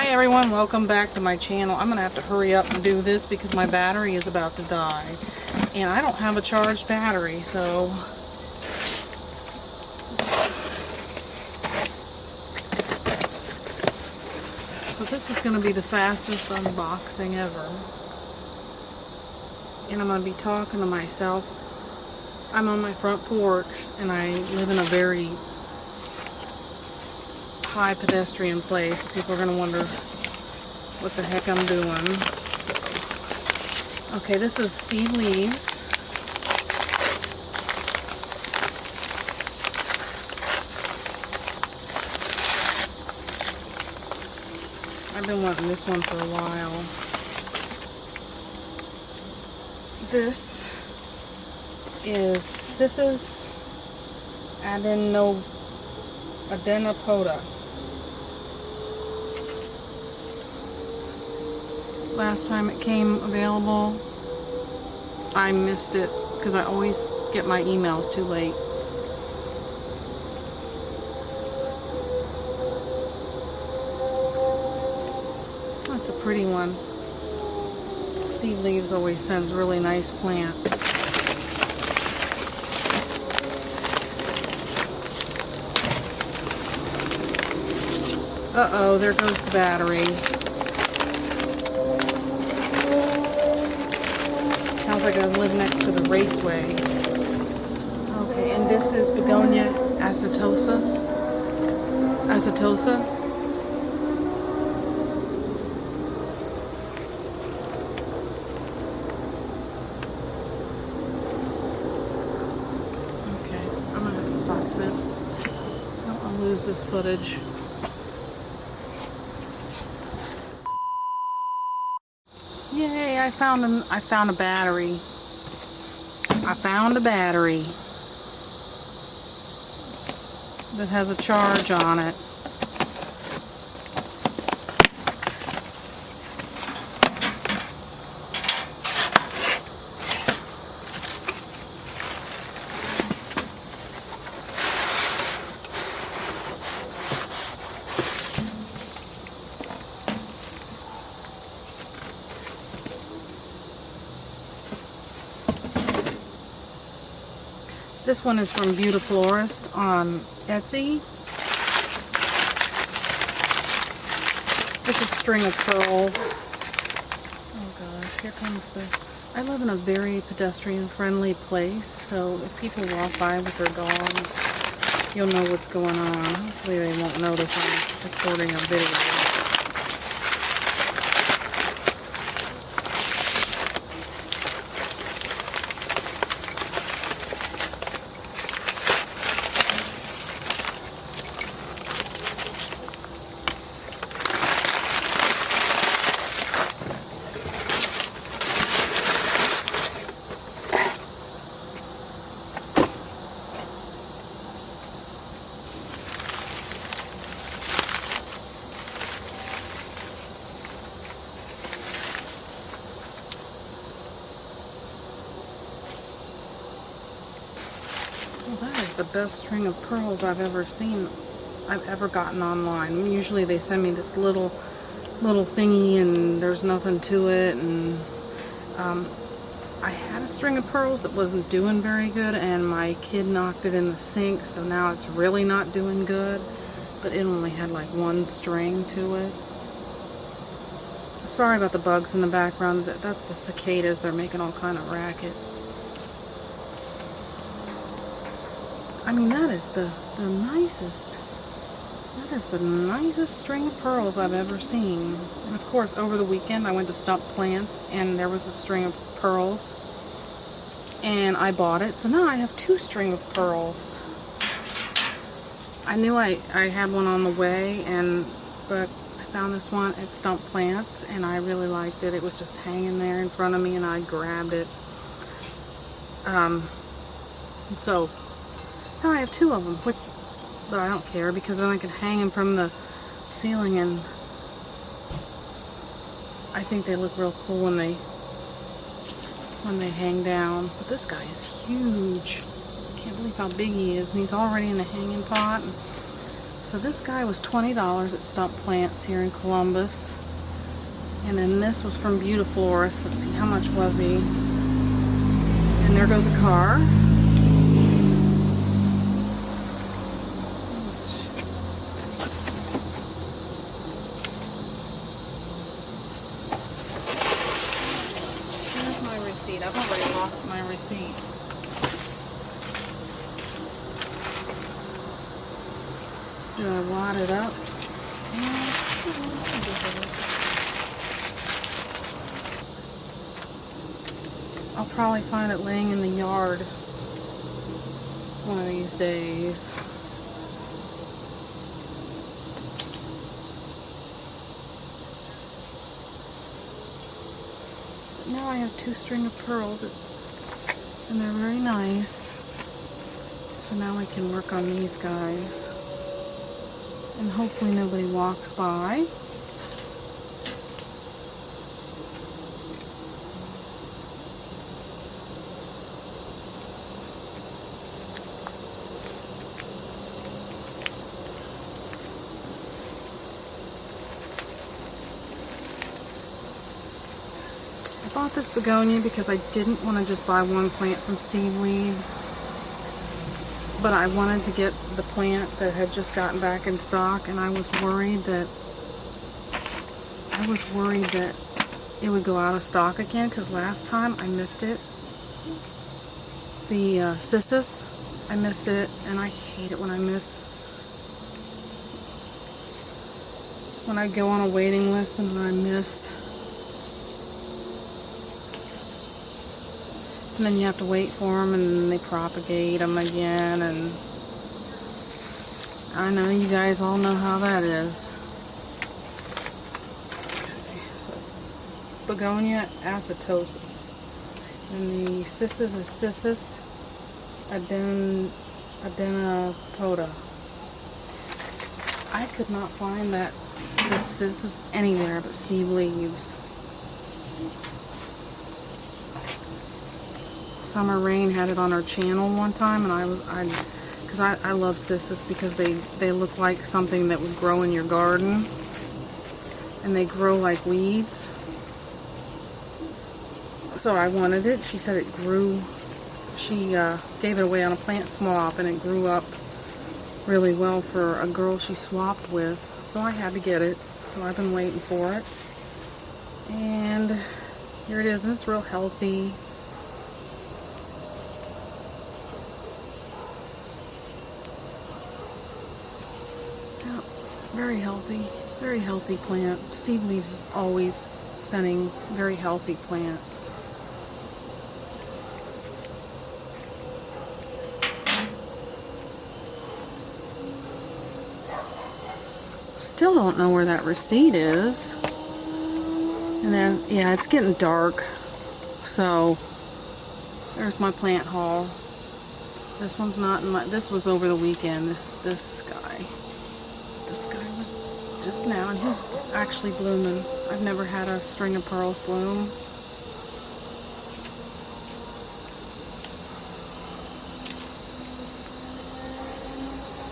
Hi everyone, welcome back to my channel. I'm gonna have to hurry up and do this because my battery is about to die and I don't have a charged battery, so this is gonna be the fastest unboxing ever. And I'm gonna be talking to myself. I'm on my front porch and I live in a very high pedestrian place. People are going to wonder what the heck I'm doing. So, okay, this is Steve Leaves. I've been wanting this one for a while. This is Sis's Adenopoda. Last time it came available, I missed it because I always get my emails too late. That's a pretty one. Steve Leaves always sends really nice plants. Uh-oh, there goes the battery. Sounds like I live next to the raceway. Okay, and this is Begonia acetosa. Okay, I'm gonna have to stop this. I don't want to lose this footage. Yay, I found a battery. I found a battery that has a charge on it. This one is from Beautiflorist on Etsy. It's a string of pearls. Oh gosh, here comes the... I live in a very pedestrian-friendly place, so if people walk by with their dogs, you'll know what's going on. Hopefully they won't notice I'm recording a video. Well, that is the best string of pearls I've ever seen, I've ever gotten online. Usually they send me this little thingy and there's nothing to it, and I had a string of pearls that wasn't doing very good and my kid knocked it in the sink, so now it's really not doing good, but it only had like one string to it. Sorry about the bugs in the background. That's the cicadas. They're making all kind of racket. I mean, that is the nicest string of pearls I've ever seen. And of course, over the weekend I went to Stump Plants and there was a string of pearls and I bought it. So now I have two string of pearls. I knew I had one on the way, but I found this one at Stump Plants and I really liked it. It was just hanging there in front of me and I grabbed it. So now I have two of them, but I don't care because then I can hang them from the ceiling, and I think they look real cool when they hang down. But this guy is huge. I can't believe how big he is, and he's already in the hanging pot. So this guy was $20 at Stump Plants here in Columbus. And then this was from Beautiflorist. Let's see, how much was he? And there goes a car. Here's my receipt. I've already lost my receipt. Do I wad it up? I'll probably find it laying in the yard one of these days. But now I have 2 string of pearls, and they're very nice. So now I can work on these guys. And hopefully nobody walks by. I bought this begonia because I didn't want to just buy one plant from Steve Leaves, but I wanted to get the plant that had just gotten back in stock, and I was worried that it would go out of stock again, because last time I missed it. The cissus, I missed it, and I hate it when I go on a waiting list and then I miss. And then you have to wait for them, and then they propagate them again, and I know you guys all know how that is. Okay, so it's begonia acetosis, and the cissus is cissus adenopoda. I could not find this cissus anywhere but Steve Leaves. Summer Rain had it on our channel one time, and I love cissus because they look like something that would grow in your garden, and they grow like weeds. So I wanted it. She said it grew. She gave it away on a plant swap, and it grew up really well for a girl she swapped with. So I had to get it. So I've been waiting for it, and here it is. And it's real healthy. Very healthy plant. Steve Leaves is always sending very healthy plants. Still don't know where that receipt is. And then, yeah, it's getting dark. So, there's my plant haul. This one's not in my, this was over the weekend, this guy. Just now, and he's actually blooming. I've never had a string of pearls bloom.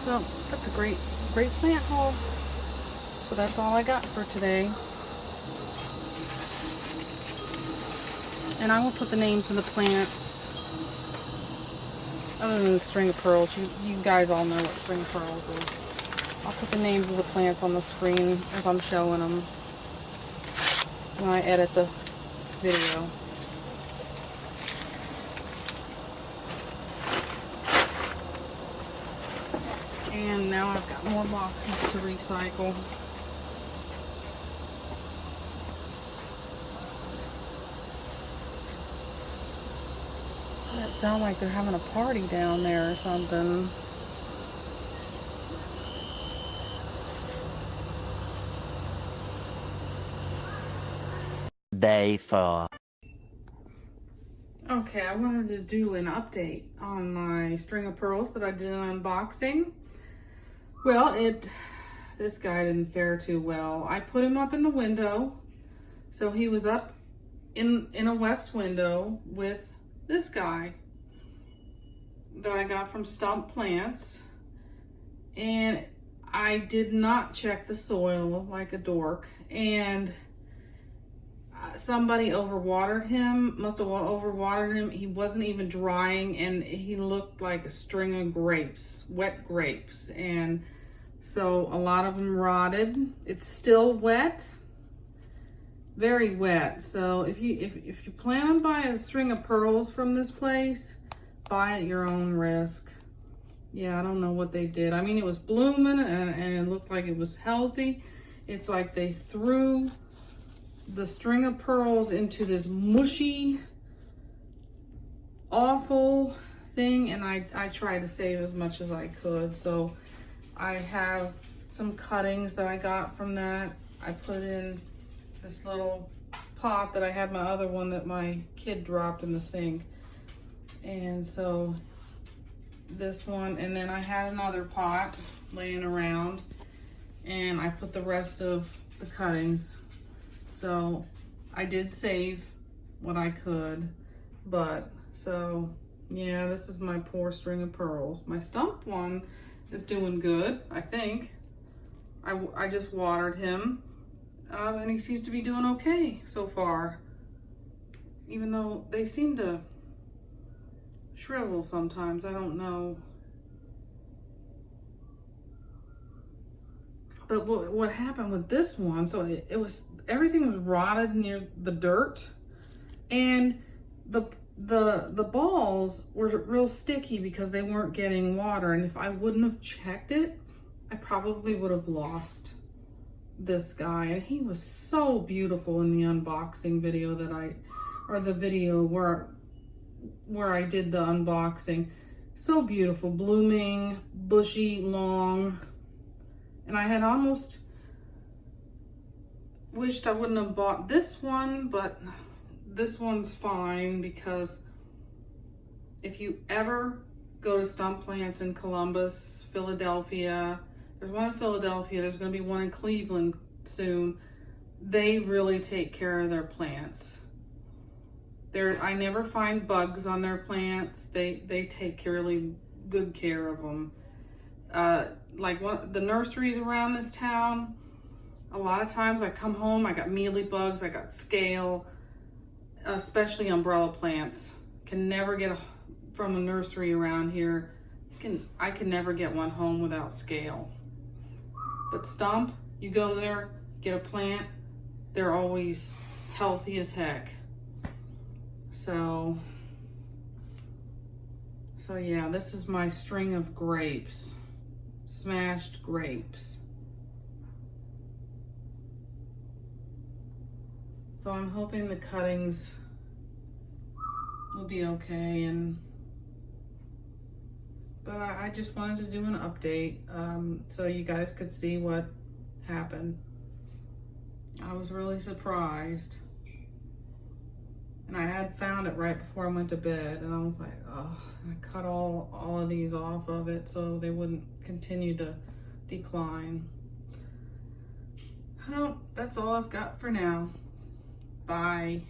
So that's a great plant haul. So that's all I got for today. And I will put the names of the plants, other than the string of pearls. You guys all know what string of pearls is. I'll put the names of the plants on the screen as I'm showing them when I edit the video. And now I've got more boxes to recycle. It sounds like they're having a party down there or something. Day 4. Okay, I wanted to do an update on my string of pearls that I did an unboxing. Well, this guy didn't fare too well. I put him up in the window. So he was up in a west window with this guy that I got from Stump Plants. And I did not check the soil like a dork, and somebody overwatered him, must have overwatered him. He wasn't even drying, and he looked like a string of grapes, wet grapes. And so a lot of them rotted. It's still wet, very wet. So if you plan on buying a string of pearls from this place, buy at your own risk. Yeah, I don't know what they did. I mean, it was blooming and it looked like it was healthy. It's like they threw the string of pearls into this mushy, awful thing, and I tried to save as much as I could. So I have some cuttings that I got from that. I put in this little pot that I had my other one that my kid dropped in the sink. And so this one, and then I had another pot laying around, and I put the rest of the cuttings. So I did save what I could, but so yeah, this is my poor string of pearls. My stump one is doing good, I think. I just watered him, and he seems to be doing okay so far, even though they seem to shrivel sometimes. I don't know. But what happened with this one, so it was, everything was rotted near the dirt, and the balls were real sticky because they weren't getting water. And if I wouldn't have checked it, I probably would have lost this guy. And he was so beautiful in the unboxing video or the video where I did the unboxing. So beautiful, blooming, bushy, long. And I had almost wished I wouldn't have bought this one, but this one's fine, because if you ever go to stump plants in Columbus, Philadelphia, there's one in Philadelphia, there's going to be one in Cleveland soon. They really take care of their plants. I never find bugs on their plants. They take really good care of them. Like the nurseries around this town, a lot of times I come home, I got mealy bugs, I got scale, especially umbrella plants. Can never get from a nursery around here. I can never get one home without scale. But stump, you go there, get a plant, they're always healthy as heck. So yeah, this is my string of grapes, smashed grapes. So I'm hoping the cuttings will be okay, but I just wanted to do an update so you guys could see what happened. I was really surprised. And I had found it right before I went to bed, and I was like, oh, I cut all of these off of it so they wouldn't continue to decline. Well, that's all I've got for now. Bye.